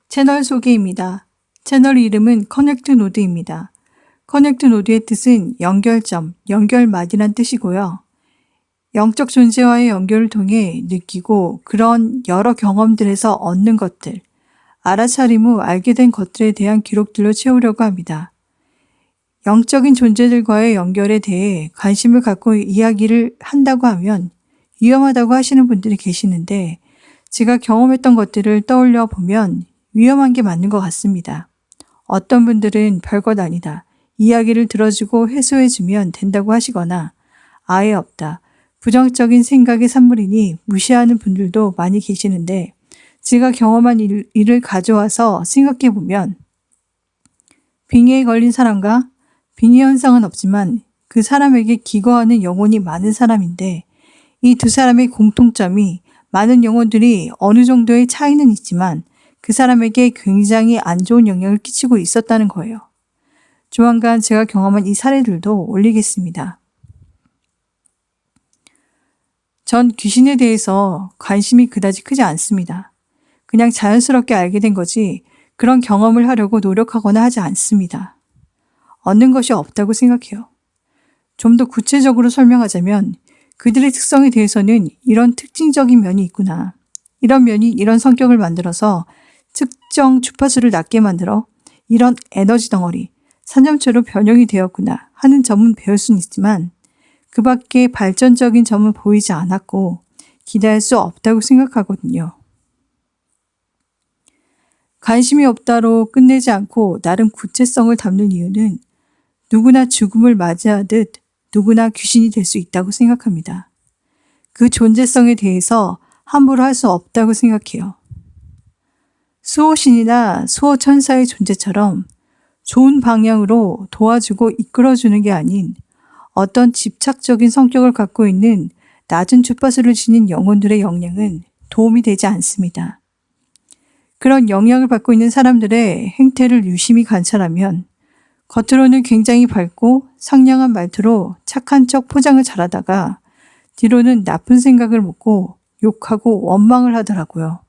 채널 소개입니다. 채널 이름은 커넥트 노드입니다. 커넥트 노드의 뜻은 연결점, 연결막이란 뜻이고요. 영적 존재와의 연결을 통해 느끼고 그런 여러 경험들에서 얻는 것들, 알아차림 후 알게 된 것들에 대한 기록들로 채우려고 합니다. 영적인 존재들과의 연결에 대해 관심을 갖고 이야기를 한다고 하면 위험하다고 하시는 분들이 계시는데 제가 경험했던 것들을 떠올려 보면 위험한 게 맞는 것 같습니다. 어떤 분들은 별것 아니다. 이야기를 들어주고 해소해주면 된다고 하시거나 아예 없다. 부정적인 생각의 산물이니 무시하는 분들도 많이 계시는데 제가 경험한 일을 가져와서 생각해 보면 빙의에 걸린 사람과 빙의 현상은 없지만 그 사람에게 기거하는 영혼이 많은 사람인데 이 두 사람의 공통점이 많은 영혼들이 어느 정도의 차이는 있지만 그 사람에게 굉장히 안 좋은 영향을 끼치고 있었다는 거예요. 조만간 제가 경험한 이 사례들도 올리겠습니다. 전 귀신에 대해서 관심이 그다지 크지 않습니다. 그냥 자연스럽게 알게 된 거지 그런 경험을 하려고 노력하거나 하지 않습니다. 얻는 것이 없다고 생각해요. 좀 더 구체적으로 설명하자면 그들의 특성에 대해서는 이런 특징적인 면이 있구나. 이런 면이 이런 성격을 만들어서 특정 주파수를 낮게 만들어 이런 에너지 덩어리, 산염체로 변형이 되었구나 하는 점은 배울 수는 있지만 그 밖에 발전적인 점은 보이지 않았고 기대할 수 없다고 생각하거든요. 관심이 없다로 끝내지 않고 나름 구체성을 담는 이유는 누구나 죽음을 맞이하듯 누구나 귀신이 될 수 있다고 생각합니다. 그 존재성에 대해서 함부로 할 수 없다고 생각해요. 수호신이나 수호천사의 존재처럼 좋은 방향으로 도와주고 이끌어주는 게 아닌 어떤 집착적인 성격을 갖고 있는 낮은 주파수를 지닌 영혼들의 영향은 도움이 되지 않습니다. 그런 영향을 받고 있는 사람들의 행태를 유심히 관찰하면 겉으로는 굉장히 밝고 상냥한 말투로 착한 척 포장을 잘하다가 뒤로는 나쁜 생각을 먹고 욕하고 원망을 하더라고요.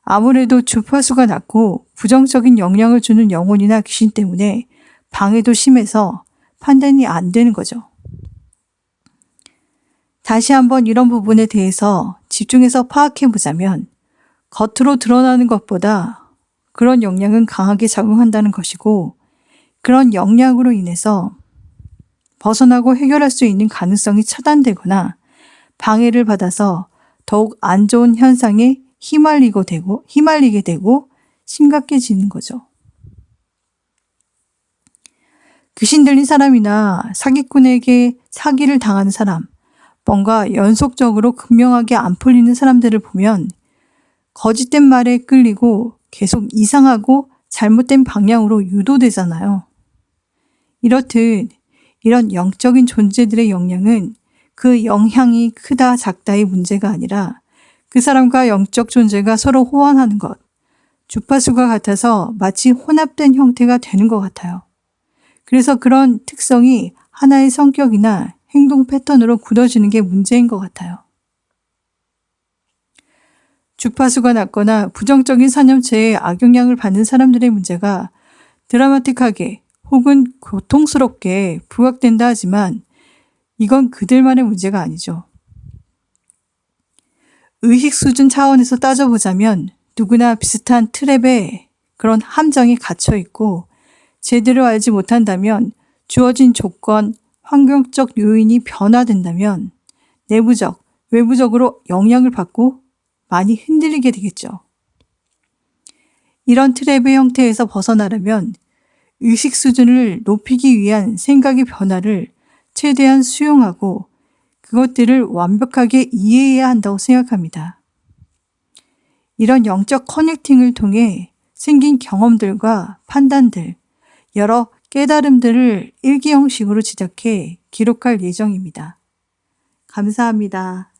아무래도 주파수가 낮고 부정적인 영향을 주는 영혼이나 귀신 때문에 방해도 심해서 판단이 안 되는 거죠. 다시 한번 이런 부분에 대해서 집중해서 파악해 보자면 겉으로 드러나는 것보다 그런 영향은 강하게 작용한다는 것이고 그런 영향으로 인해서 벗어나고 해결할 수 있는 가능성이 차단되거나 방해를 받아서 더욱 안 좋은 현상에 휘말리게 되고 심각해지는 거죠. 귀신 들린 사람이나 사기꾼에게 사기를 당하는 사람, 뭔가 연속적으로 극명하게 안 풀리는 사람들을 보면 거짓된 말에 끌리고 계속 이상하고 잘못된 방향으로 유도되잖아요. 이렇듯 이런 영적인 존재들의 영향은 그 영향이 크다 작다의 문제가 아니라 그 사람과 영적 존재가 서로 호환하는 것, 주파수가 같아서 마치 혼합된 형태가 되는 것 같아요. 그래서 그런 특성이 하나의 성격이나 행동 패턴으로 굳어지는 게 문제인 것 같아요. 주파수가 낮거나 부정적인 산염체에 악영향을 받는 사람들의 문제가 드라마틱하게 혹은 고통스럽게 부각된다 하지만 이건 그들만의 문제가 아니죠. 의식 수준 차원에서 따져보자면 누구나 비슷한 트랩에 그런 함정에 갇혀 있고 제대로 알지 못한다면 주어진 조건, 환경적 요인이 변화된다면 내부적, 외부적으로 영향을 받고 많이 흔들리게 되겠죠. 이런 트랩의 형태에서 벗어나려면 의식 수준을 높이기 위한 생각의 변화를 최대한 수용하고 그것들을 완벽하게 이해해야 한다고 생각합니다. 이런 영적 커넥팅을 통해 생긴 경험들과 판단들, 여러 깨달음들을 일기 형식으로 제작해 기록할 예정입니다. 감사합니다.